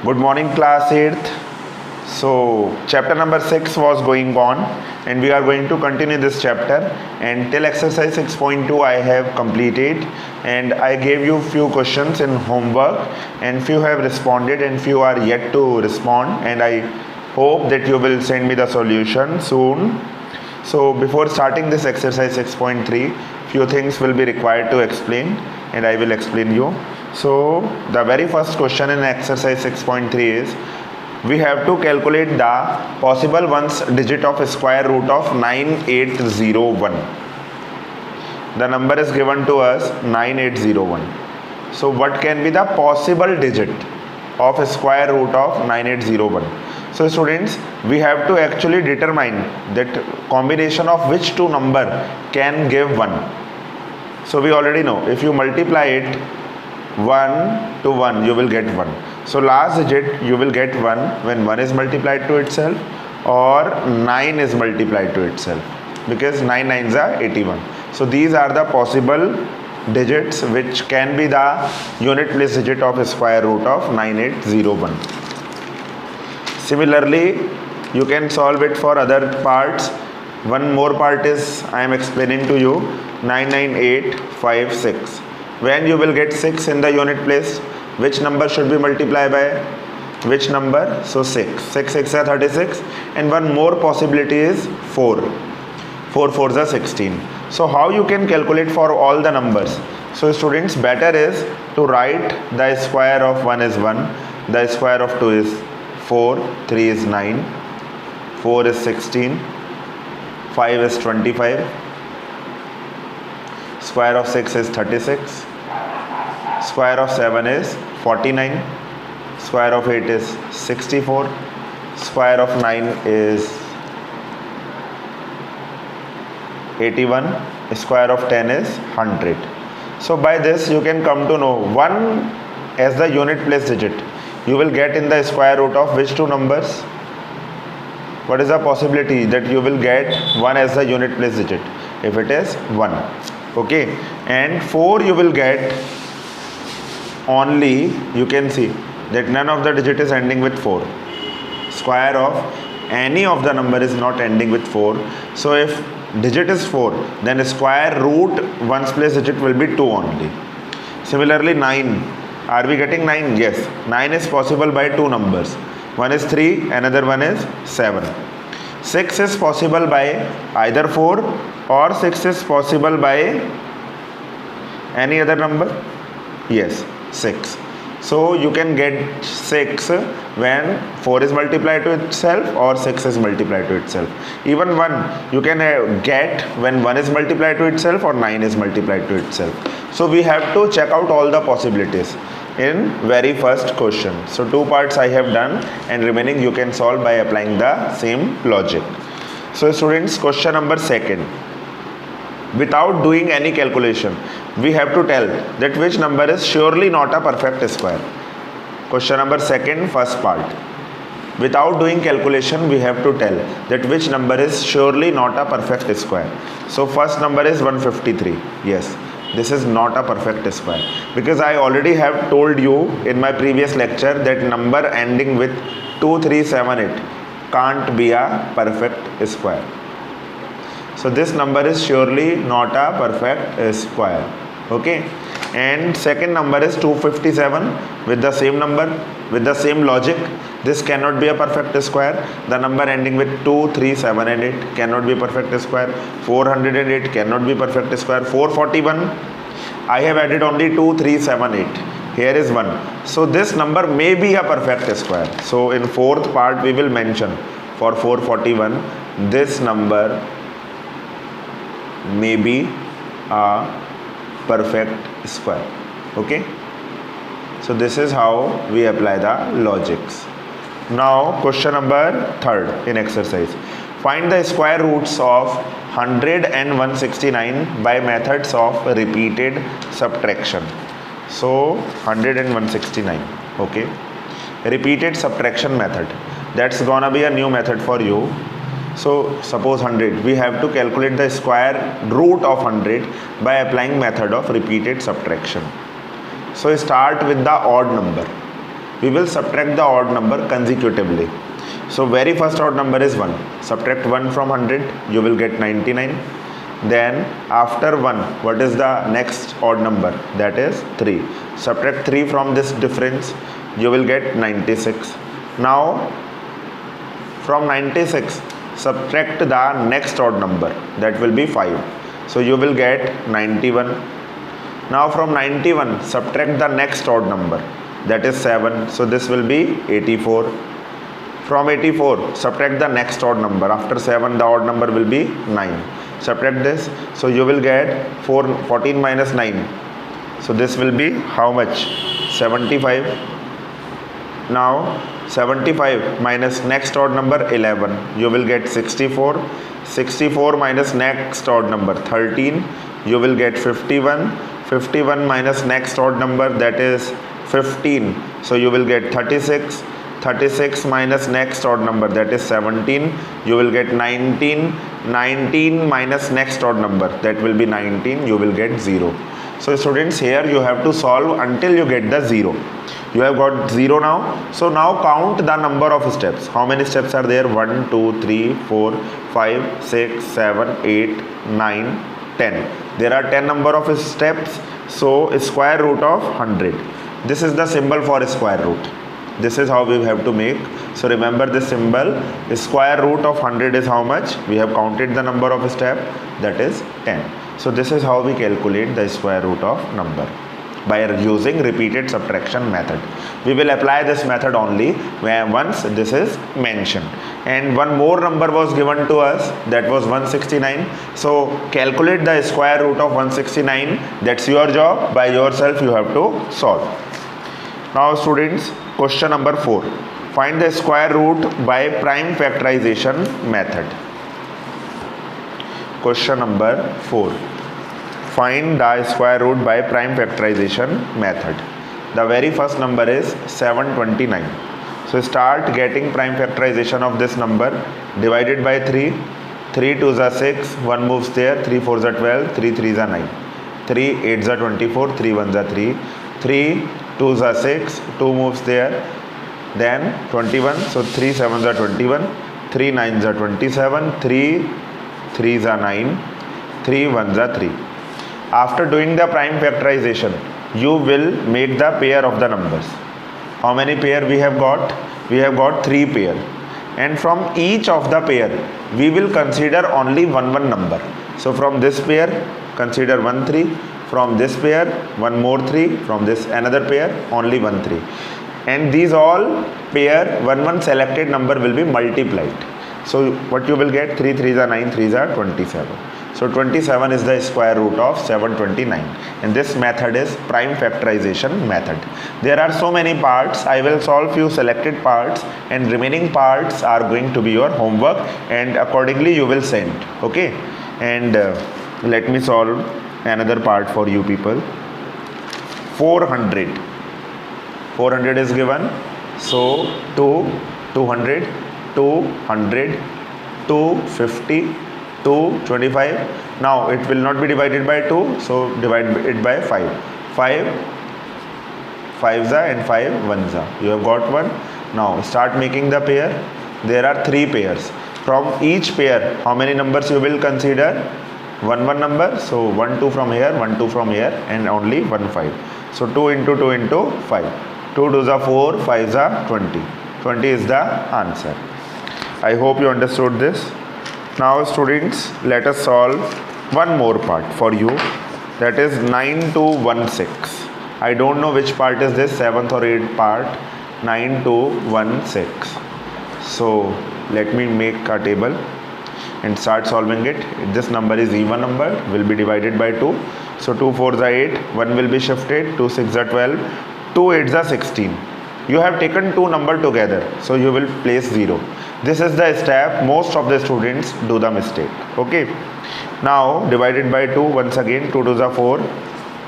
Good morning, class 8th. So, chapter number 6 was going on, and we are going to continue this chapter. And till exercise 6.2, I have completed, and I gave you few questions in homework, and few have responded, and few are yet to respond. And I hope that you will send me the solution soon. So, before starting this exercise 6.3, few things will be required to explain, and I will explain you. So the very first question in exercise 6.3 is we have to calculate the possible ones digit of square root of 9801. The number is given to us 9801. So what can be the possible digit of square root of 9801? So students, we have to actually determine that combination of which two number can give 1. So we already know if you multiply it 1 to 1, you will get 1. So last digit you will get 1 when 1 is multiplied to itself or 9 is multiplied to itself, because 9 9s are 81. So these are the possible digits which can be the unit place digit of square root of 9801. Similarly, you can solve it for other parts. One more part is I am explaining to you 99856. When you will get 6 in the unit place, which number should be multiplied by which number? So 6. 6 6 are 36, and one more possibility is 4. 4 4s are 16. So how you can calculate for all the numbers? So students, better is to write the square of 1 is 1, the square of 2 is 4, 3 is 9, 4 is 16, 5 is 25, square of 6 is 36, square of 7 is 49, square of 8 is 64, square of 9 is 81, square of 10 is 100. So by this you can come to know 1 as the unit place digit. You will get in the square root of which two numbers? What is the possibility that you will get 1 as the unit place digit? If it is 1. Okay, and 4 you will get only, you can see that none of the digit is ending with 4. Square of any of the number is not ending with 4. So if digit is 4, then square root 1's place digit will be 2 only. Similarly 9, are we getting 9? Yes, 9 is possible by two numbers. One is 3, another one is 7. 6 is possible by either 4 or 6 is possible by any other number. Yes, 6. So you can get 6 when 4 is multiplied to itself or 6 is multiplied to itself. Even 1 you can get when 1 is multiplied to itself or 9 is multiplied to itself. So we have to check out all the possibilities in very first question. So two parts I have done, and remaining you can solve by applying the same logic. So students, question number 2. Without doing any calculation, we have to tell that which number is surely not a perfect square. Question number 2, first part. Without doing calculation, we have to tell that which number is surely not a perfect square. So first number is 153. Yes, this is not a perfect square, because I already have told you in my previous lecture that number ending with 2378 can't be a perfect square. So this number is surely not a perfect square. Okay, and second number is 257 with the same number, with the same logic. This cannot be a perfect square. The number ending with 2 3 7 and 8 cannot be a perfect square. 408 cannot be perfect square. 441, I have added only 2 3 7 8. Here is 1. So this number may be a perfect square. So in fourth part we will mention for 441 this number may be a perfect square. Okay, so this is how we apply the logics. Now question number 3 in exercise. Find the square roots of 100 and 169 by methods of repeated subtraction. So 100 and 169. Okay, repeated subtraction method, that's gonna be a new method for you. So suppose 100, we have to calculate the square root of 100 by applying method of repeated subtraction. So start with the odd number. we will subtract the odd number consecutively. So very first odd number is 1. Subtract 1 from 100, you will get 99. Then after 1, what is the next odd number? That is 3. Subtract 3 from this difference, you will get 96. Now from 96, subtract the next odd number, that will be 5. So you will get 91. Now from 91, subtract the next odd number, that is 7. So this will be 84. From 84, subtract the next odd number. After 7, the odd number will be 9. Subtract this, so you will get 14 minus 9. So this will be how much? 75. Now 75 minus next odd number 11, you will get 64. 64 minus next odd number 13, you will get 51. 51 minus next odd number, that is 15, so you will get 36. 36 minus next odd number, that is 17, you will get 19. 19 minus next odd number, that will be 19, you will get 0. So students, here you have to solve until you get the 0. You have got 0 now. So now count the number of steps. How many steps are there? 1, 2, 3, 4, 5, 6, 7, 8, 9, 10. There are 10 number of steps. So square root of 100. This is the symbol for square root. This is how we have to make. So remember this symbol. Square root of 100 is how much? We have counted the number of step, that is 10. So this is how we calculate the square root of number, by using repeated subtraction method. We will apply this method only once this is mentioned. And one more number was given to us, that was 169. So calculate the square root of 169. That's your job. By yourself you have to solve. Now students, question number 4. Find the square root by prime factorization method. Question number 4. Find the square root by prime factorization method. The very first number is 729. So start getting prime factorization of this number. Divided by 3. 3 2s are 6. 1 moves there. 3 4s are 12. 3 3s are 9. 3 8s are 24. 3 1s are 3. 3 2s are 6. 2 moves there. Then 21. So 3 7s are 21. 3 9s are 27. 3 3s are 9. 3 1s are 3. After doing the prime factorization, you will make the pair of the numbers. How many pair we have got? We have got 3 pair. And from each of the pair, we will consider only one number. So from this pair, consider 1 3. From this pair, one more 3. From this another pair, only 1 3. And these all pair, one selected number will be multiplied. So what you will get? 3 3s are 9, 3s are 27. So 27 is the square root of 729, and this method is prime factorization method. There are so many parts. I will solve few selected parts, and remaining parts are going to be your homework, and accordingly you will send. Okay, and let me solve another part for you people. 400. 400 is given. So 200, 200, 250. 225. Now it will not be divided by 2, so divide it by 5. 5 5s and 5 1s. You have got one. Now start making the pair. There are 3 pairs. From each pair, how many numbers you will consider? One number. So 1 2 from here, 1 2 from here, and only 1 5. So 2 into 2 into 5. 2 2s are 4, 5s are 20. 20 is the answer. I hope you understood this. Now students, let us solve one more part for you, that is 9216. I don't know which part is this, 7th or 8th part. 9216. So let me make a table and start solving it. This number is even number, will be divided by 2. So 2 4s are 8, 1 will be shifted, 2 6s are 12, 2 8s are 16. You have taken 2 numbers together, so you will place 0. This is the step most of the students do the mistake. Okay, now divided by 2 once again. 2 2s are 4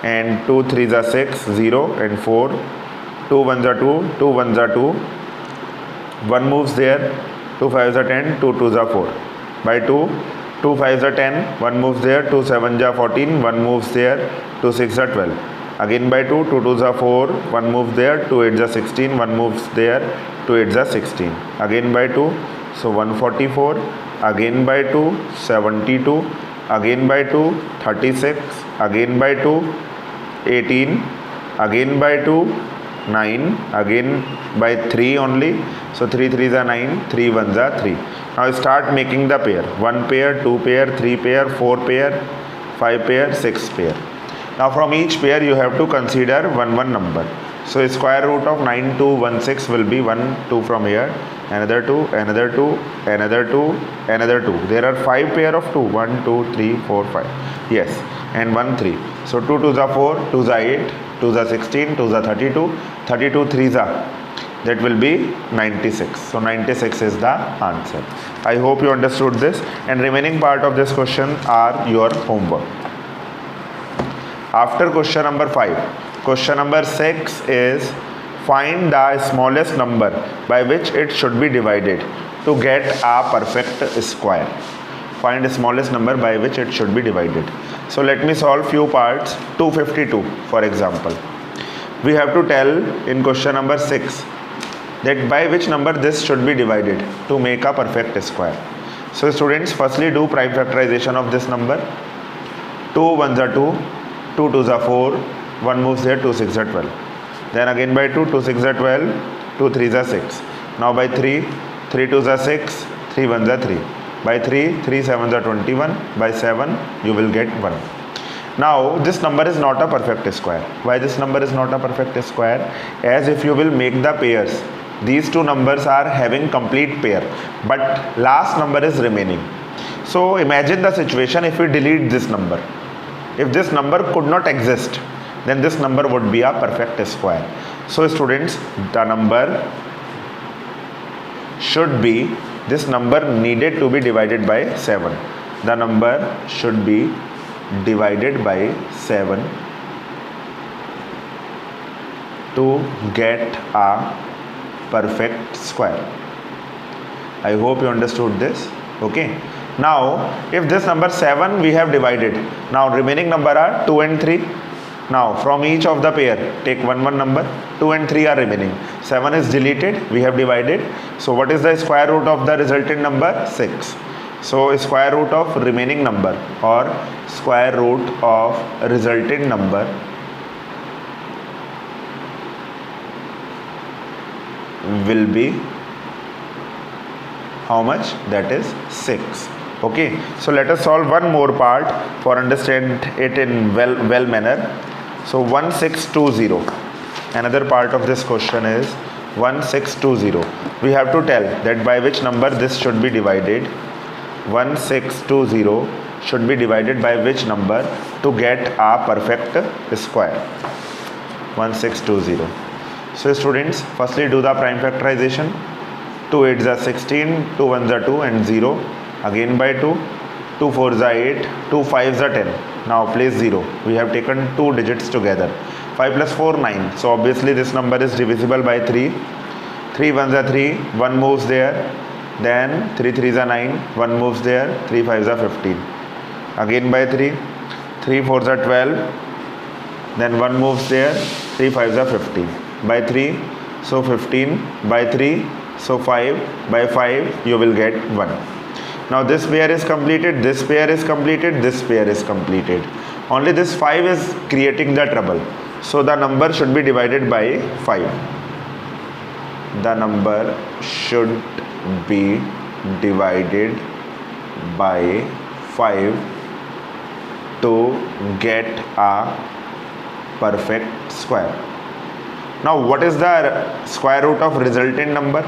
and 2 3s are 6, 0 and 4. 2 1s are 2, 2 1s are 2. 1 moves there. 2 5s are 10, 2 2s are 4. By 2, 2 5s are 10, 1 moves there. 2 7s are 14, 1 moves there. 2 6s are 12. again by 2, 2 2s are 4, 1 moves there, 2 8s are 16, 1 moves there, 2 8s are 16, again by 2, so 144, again by 2, 72, again by 2, 36, again by 2, 18, again by 2, 9, again by 3 only, so 3 3s are 9, 3 1s are 3. Now start making the pair, 1 pair, 2 pair, 3 pair, 4 pair, 5 pair, 6 pair. Now from each pair you have to consider one number. So square root of 9216 will be 1 2 from here, another 2, another 2, another 2, another 2. There are 5 pair of 2, 1 2 3 4 5, yes, and 1 3. So 2 2s are 4, 2s are 8, 2s are 16, 2s are 32, 32 3s are, that will be 96. So 96 is the answer. I hope you understood this, and remaining part of this question are your homework. After question number 5, question number 6 is find the smallest number by which it should be divided to get a perfect square. Find the smallest number by which it should be divided. So let me solve few parts. 252 for example. We have to tell in question number 6 that by which number this should be divided to make a perfect square. So students, firstly do prime factorization of this number. 2 1s are 2, 2 2s are 4, 1 moves there, 2 6 are 12. Then again by 2, 2 6 are 12, 2 3s are 6. Now by 3, 3 2s are 6, 3 1s are 3. By 3, 3 7s are 21. By 7, you will get 1. Now this number is not a perfect square. Why this number is not a perfect square? As if you will make the pairs, these two numbers are having complete pair, but last number is remaining. So imagine the situation if we delete this number. If this number could not exist, then this number would be a perfect square. So students, the number should be, this number needed to be divided by 7. The number should be divided by 7 to get a perfect square. I hope you understood this. Okay. Now if this number 7 we have divided, now remaining number are 2 and 3. Now from each of the pair take one number. 2 and 3 are remaining. 7 is deleted, we have divided. So what is the square root of the resultant number? 6. So square root of remaining number or square root of resultant number will be how much? That is 6. Okay, so let us solve one more part for understand it in well manner. So 1620, another part of this question is 1620. We have to tell that by which number this should be divided. 1620 should be divided by which number to get a perfect square. 1620. So students, firstly do the prime factorization. 2 8s are 16, 2 1s are 2 and 0. Again by 2, 2 4s are 8, 2 5s are 10. Now place 0. We have taken two digits together. 5 plus 4, 9. So obviously this number is divisible by 3. 3 1s are 3, 1 moves there. Then 3 3s are 9, 1 moves there, 3 5s are 15. Again by 3, 3 4s are 12. Then 1 moves there, 3 5s are 15. By 3, so 15. By 3, so 5. By 5, you will get 1. Now this pair is completed, this pair is completed, this pair is completed. Only this 5 is creating the trouble. So the number should be divided by 5. The number should be divided by 5 to get a perfect square. Now what is the square root of resultant number?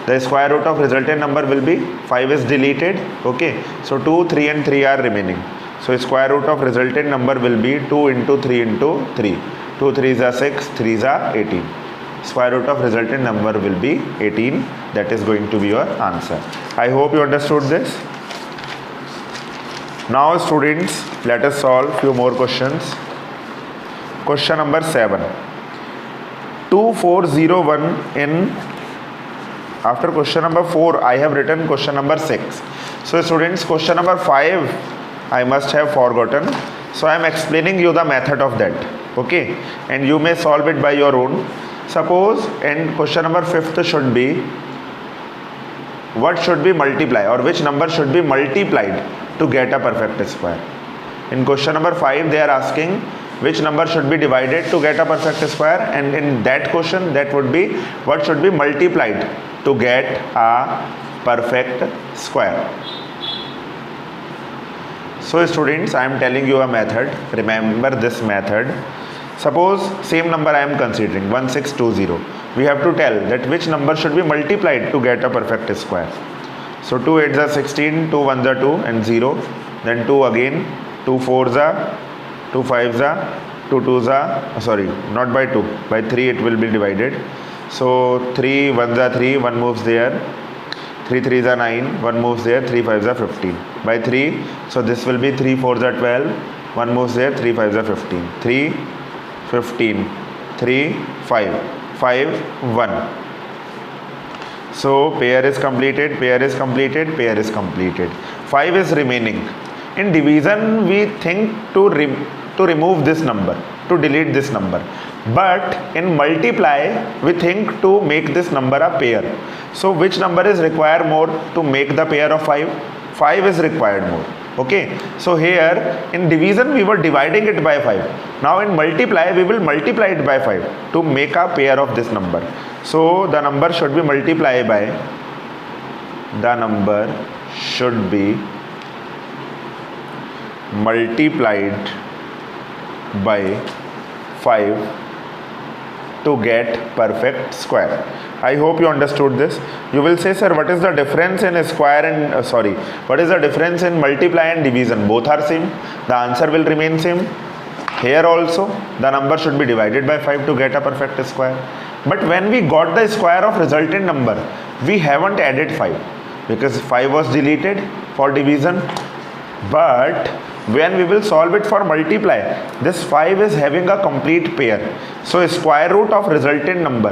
The square root of resultant number will be 5 is deleted. Okay, so 2 3 and 3 are remaining. So square root of resultant number will be 2 into 3 into 3. 2 3s are 6, 3s are 18. Square root of resultant number will be 18. That is going to be your answer. I hope you understood this. Now students, let us solve few more questions. Question number 7. 2401 in, after question number 4 I have written question number 6. So students, question number 5 I must have forgotten. So I am explaining you the method of that. Okay, and you may solve it by your own. Suppose, and question number 5th should be, what should be multiply, or which number should be multiplied to get a perfect square. In question number 5 they are asking which number should be divided to get a perfect square, and in that question that would be what should be multiplied to get a perfect square. So students, I am telling you a method. Remember this method. Suppose same number I am considering 1620. We have to tell that which number should be multiplied to get a perfect square. So 2 8s are 16, 2 1s are 2 and 0, then 2 again, 2 4s are, 2 5s are, 2 2s are, sorry, not by 2, by 3 it will be divided. So 3 1s are 3, 1 moves there, 3 3s are 9, 1 moves there, 3 5s are 15. By 3, so this will be 3 4s are 12, 1 moves there, 3 5s are 15. 3 15, 3 5, 5 1. So pair is completed, pair is completed, pair is completed. 5 is remaining. In division we think to remove this number, to delete this number. But in multiply we think to make this number a pair. So which number is required more to make the pair of 5? 5 is required more. Okay, so here in division we were dividing it by 5. Now in multiply we will multiply it by 5 to make a pair of this number. So the number should be multiplied by, the number should be multiplied by 5 to get perfect square. I hope you understood this. You will say, sir, what is the difference in square and what is the difference in multiply and division? Both are same. The answer will remain same. Here also the number should be divided by 5 to get a perfect square. But when we got the square of resultant number, we haven't added 5 because 5 was deleted for division. But when we will solve it for multiply, this 5 is having a complete pair. So square root of resultant number,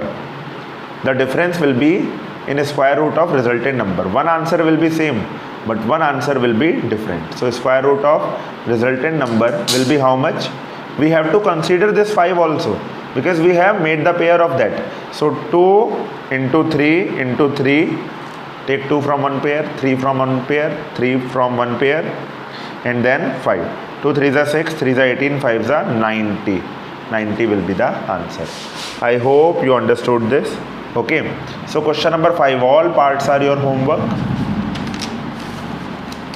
the difference will be in a square root of resultant number. One answer will be same, but one answer will be different. So square root of resultant number will be how much? We have to consider this 5 also, because we have made the pair of that. So 2 into 3 into 3, take 2 from one pair, 3 from one pair, 3 from one pair, and then 5. 2 3s are 6, 3s are 18, 5s are 90. 90 will be the answer. I hope you understood this. Okay, so question number 5, all parts are your homework.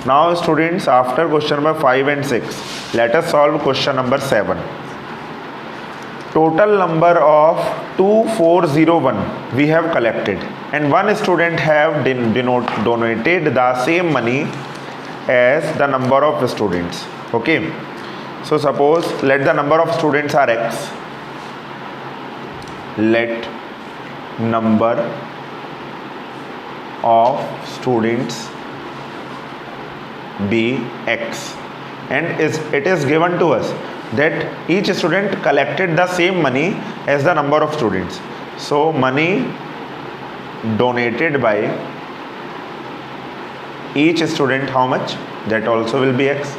Now students, after question number 5 and 6, let us solve question number 7. Total number of 2401 we have collected, and one student have donated the same money as the number of students. Okay, so suppose let the number of students are x, let number of students be x, and it is given to us that each student collected the same money as the number of students. So money donated by each student, how much? That also will be x.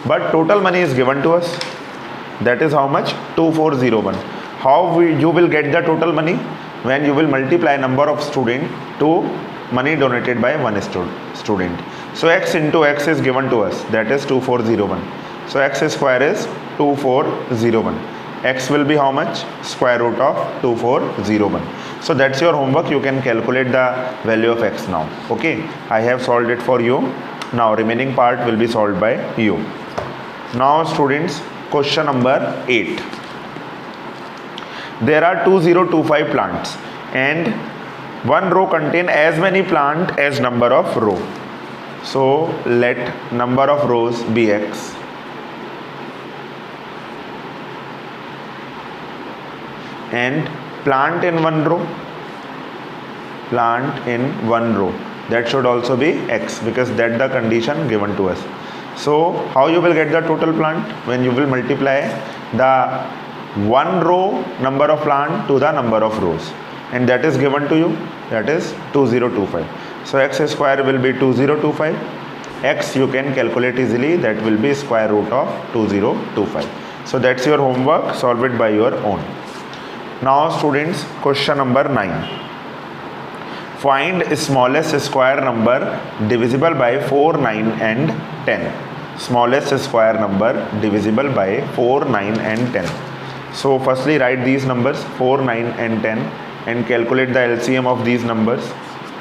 But total money is given to us, that is how much? 2401. How you will get the total money? When you will multiply number of student to money donated by one student. So x into x is given to us, that is 2401. So x square is 2401. X will be how much? Square root of 2401. So that's your homework. You can calculate the value of x now. Okay, I have solved it for you. Now remaining part will be solved by you. Now students, question number 8. There are 2025 plants and one row contain as many plants as number of row. So let number of rows be x and plant in one row, that should also be x, because that the condition given to us. So how you will get the total plant? When you will multiply the one row number of plant to the number of rows, and that is given to you, that is 2025. So x square will be 2025, x you can calculate easily, that will be square root of 2025. So that's your homework, solve it by your own. Now students, question number 9. Find smallest square number divisible by 4, 9 and 10. Smallest square number divisible by 4, 9 and 10. So firstly write these numbers 4, 9 and 10 and calculate the LCM of these numbers.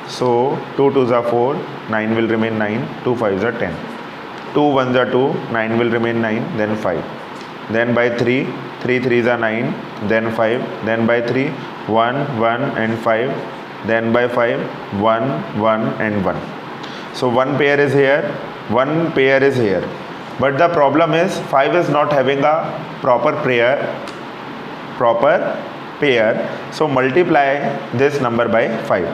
So 2 2s are 4, 9 will remain 9, 2 5s are 10. 2 1s are 2, 9 will remain 9, then 5. Then by 3, 3 3s are 9, then 5, then by 3, 1 1 and 5. Then by 5, 1 1 and 1. So one pair is here, one pair is here, but the problem is 5 is not having a proper pair. So multiply this number by 5.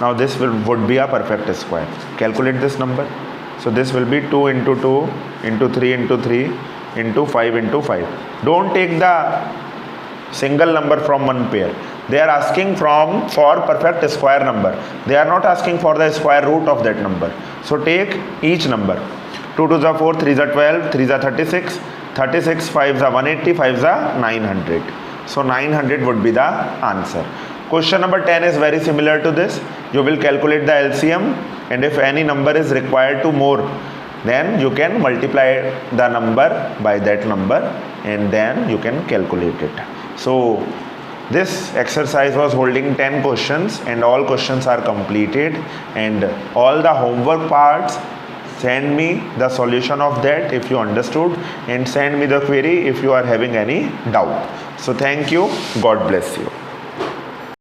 Now this would be a perfect square. Calculate this number. So this will be 2 into 2 into 3 into 3 into 5 into 5. Don't take the single number from one pair. They are asking for perfect square number. They are not asking for the square root of that number. So take each number. 2 2s are 4, 3s are 12, 3s are 36, 36, 5s are 180, 5s are 900. So 900 would be the answer. Question number 10 is very similar to this. You will calculate the LCM, and if any number is required to more, then you can multiply the number by that number and then you can calculate it. So this exercise was holding 10 questions and all questions are completed, and all the homework parts, send me the solution of that if you understood, and send me the query if you are having any doubt. So thank you. God bless you.